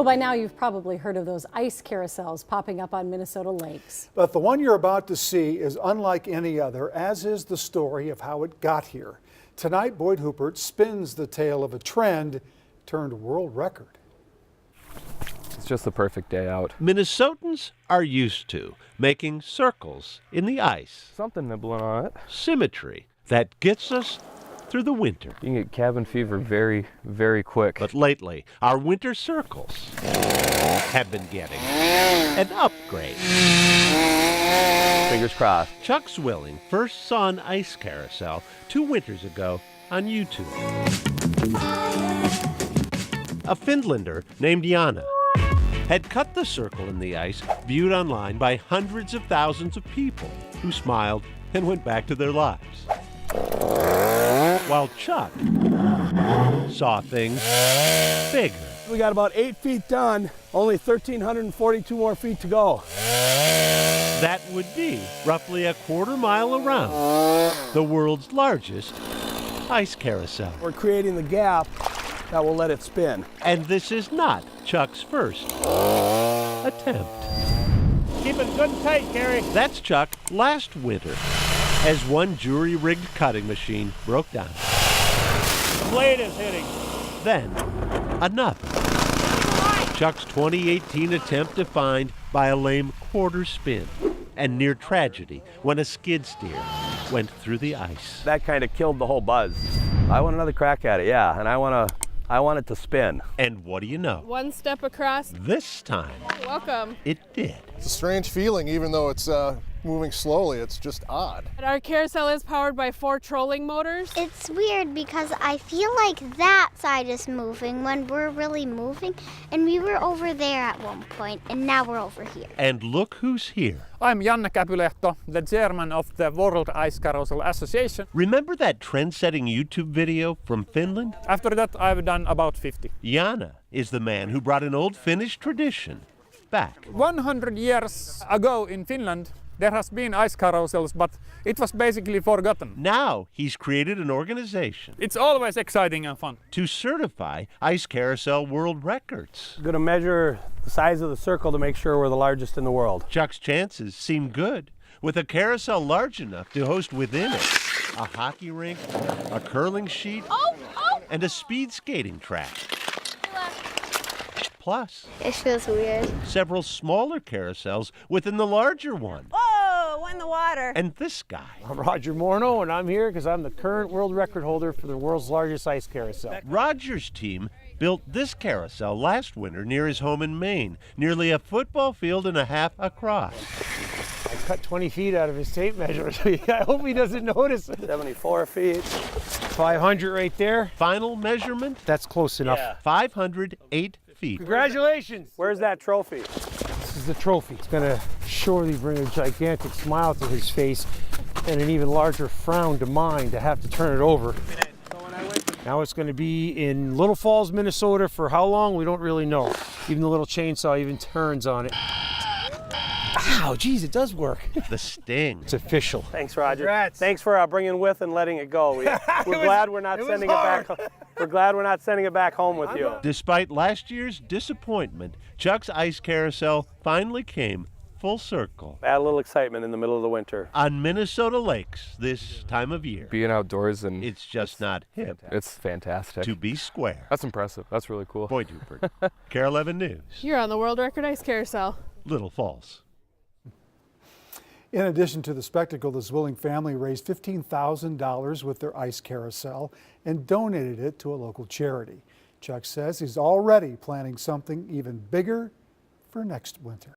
Well, by now you've probably heard of those ice carousels popping up on Minnesota lakes. But the one you're about to see is unlike any other, as is the story of how it got here. Tonight, Boyd Huppert spins the tale of a trend turned world record. It's just the perfect day out. Minnesotans are used to making circles in the ice. Something nibbling on it. Symmetry that gets us through the winter. You can get cabin fever very, very quick. But lately, our winter circles have been getting an upgrade. Fingers crossed. Chuck Swilling first saw an ice carousel 2 winters ago on YouTube. A Finlander named Jana had cut the circle in the ice, viewed online by hundreds of thousands of people who smiled and went back to their lives. While Chuck saw things bigger. We got about 8 feet done, only 1,342 more feet to go. That would be roughly a quarter-mile around the world's largest ice carousel. We're creating the gap that will let it spin. And this is not Chuck's first attempt. Keep it good and tight, Gary. That's Chuck last winter, as one jury-rigged cutting machine broke down. The blade is hitting. Then another. Chuck's 2018 attempt defined by a lame quarter spin and near tragedy when a skid steer went through the ice. That kind of killed the whole buzz. I want another crack at it, yeah, and I want it to spin. And what do you know? One step across. This time, Welcome. it did. It's a strange feeling, even though it's moving slowly. It's just odd. Our carousel is powered by 4 trolling motors. It's weird because I feel like that side is moving when we're really moving, and we were over there at one point, and now we're over here. And look who's here. I'm Janne Käpylehto, the chairman of the World Ice Carousel Association. Remember that trend-setting YouTube video from Finland? After that, I've done about 50. Jana is the man who brought an old Finnish tradition back. 100 years ago in Finland, there has been ice carousels, but it was basically forgotten. Now he's created an organization It's always exciting and fun. to certify ice carousel world records. I'm gonna measure the size of the circle to make sure we're the largest in the world. Chuck's chances seem good, with a carousel large enough to host within it a hockey rink, a curling sheet, and a speed skating track. Plus, It feels weird. several smaller carousels within the larger one. Whoa, in the water. And this guy, I'm Roger Morneau, and I'm here because I'm the current world record holder for the world's largest ice carousel. Roger's team, built this carousel last winter near his home in Maine, nearly a football field and a half across. I cut 20 feet out of his tape measure, so I hope he doesn't notice. 74 feet. 500 right there. Final measurement, That's close enough. 508 feet. Congratulations! Where's that trophy? This is the trophy. It's gonna surely bring a gigantic smile to his face and an even larger frown to mine to have to turn it over. Now it's gonna be in Little Falls, Minnesota for how long? We don't really know. Even the little chainsaw even turns on it. Ow, geez, it does work. The sting. It's official. Thanks, Roger. Congrats. Thanks for bringing with and letting it go. We're glad we're not sending it back. We're glad we're not sending it back home with you. Despite last year's disappointment, Chuck's ice carousel finally came full circle Add a little excitement in the middle of the winter. on Minnesota lakes this time of year. Being outdoors and It's just not hip it's fantastic. to be square. That's impressive. That's really cool. Boyd Huppert, KARE 11 News, You're on the world record ice carousel. Little Falls. In addition to the spectacle, the Zwilling family raised $15,000 with their ice carousel and donated it to a local charity. Chuck says he's already planning something even bigger for next winter.